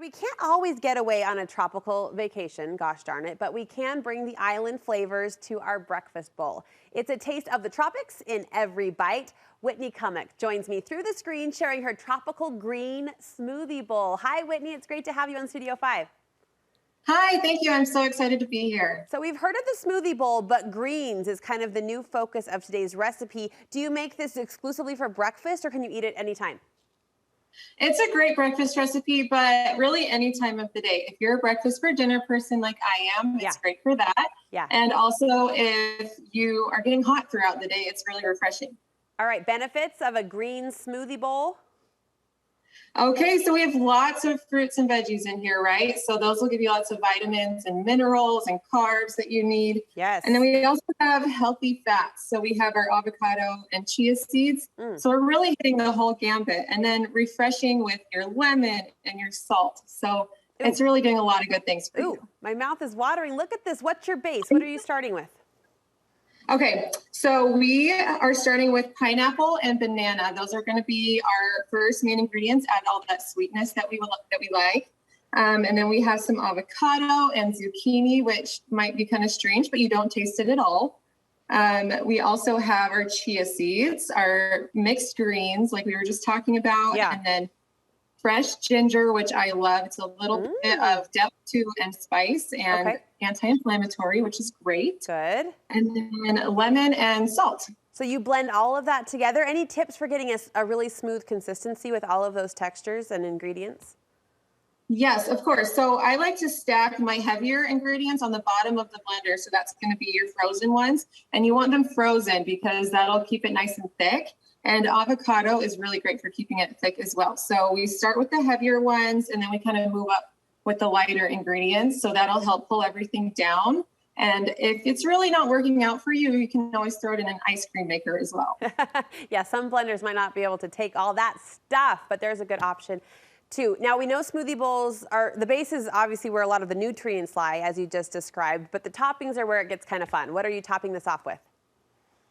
We can't always get away on a tropical vacation, gosh darn it, but we can bring the island flavors to our breakfast bowl. It's a taste of the tropics in every bite. Whitney Cummock joins me through the screen sharing her tropical green smoothie bowl. Hi, Whitney. It's great to have you on Studio 5. Hi, thank you. I'm so excited to be here. So we've heard of the smoothie bowl, but greens is kind of the new focus of today's recipe. Do you make this exclusively for breakfast or can you eat it anytime? It's a great breakfast recipe, but really any time of the day. If you're a breakfast for dinner person like I am, it's great for that. Yeah. And also if you are getting hot throughout the day, it's really refreshing. All right, benefits of a green smoothie bowl. Okay, so we have lots of fruits and veggies in here, right? So those will give you lots of vitamins and minerals and carbs that you need. Yes. And then we also have healthy fats. So we have our avocado and chia seeds. So we're really hitting the whole gambit. And then refreshing with your lemon and your salt. So it's really doing a lot of good things for you. My mouth is watering. Look at this. What's your base? What are you starting with? Okay, so we are starting with pineapple and banana. Those are going to be our first main ingredients. Add all that sweetness that we like. And then we have some avocado and zucchini, which might be kind of strange, but you don't taste it at all. We also have our chia seeds, our mixed greens, like we were just talking about, and then fresh ginger, which I love. It's a little bit of depth to and spice and anti-inflammatory, which is great. Good. And then lemon and salt. So you blend all of that together. Any tips for getting a really smooth consistency with all of those textures and ingredients? Yes, of course. So I like to stack my heavier ingredients on the bottom of the blender. So that's going to be your frozen ones. And you want them frozen because that'll keep it nice and thick. And avocado is really great for keeping it thick as well. So we start with the heavier ones and then we kind of move up with the lighter ingredients. So that'll help pull everything down. And if it's really not working out for you, you can always throw it in an ice cream maker as well. Yeah, some blenders might not be able to take all that stuff, but there's a good option too. Now we know smoothie bowls are, the base is obviously where a lot of the nutrients lie, as you just described, but the toppings are where it gets kind of fun. What are you topping this off with?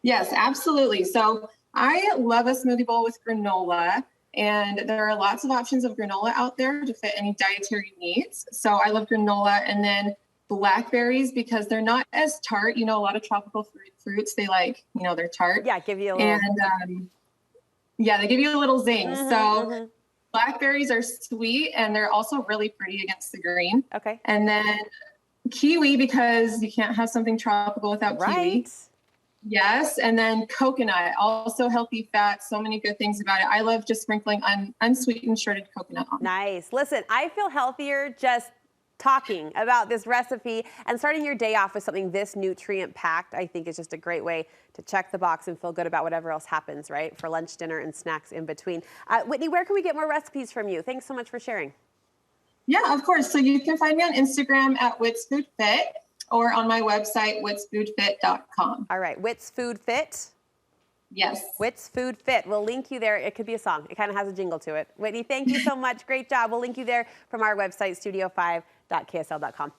Yes, absolutely. So I love a smoothie bowl with granola, and there are lots of options of granola out there to fit any dietary needs. So I love granola, and then blackberries because they're not as tart. You know, a lot of tropical fruits, they like, you know, they're tart. Yeah, give you a little. And yeah, they give you a little zing. Blackberries are sweet, and they're also really pretty against the green. Okay. And then kiwi, because you can't have something tropical without kiwi. Yes, and then coconut, also healthy fat, so many good things about it. I love just sprinkling unsweetened shredded coconut on. Nice. Listen, I feel healthier just talking about this recipe, and starting your day off with something this nutrient-packed, I think is just a great way to check the box and feel good about whatever else happens, right, for lunch, dinner, and snacks in between. Whitney, where can we get more recipes from you? Thanks so much for sharing. Yeah, of course. So you can find me on Instagram at Wits Food Fit, or on my website, witsfoodfit.com. All right, Wits Food Fit? Yes. Wits Food Fit. We'll link you there. It could be a song. It kind of has a jingle to it. Whitney, thank you so much. Great job. We'll link you there from our website, studio5.ksl.com.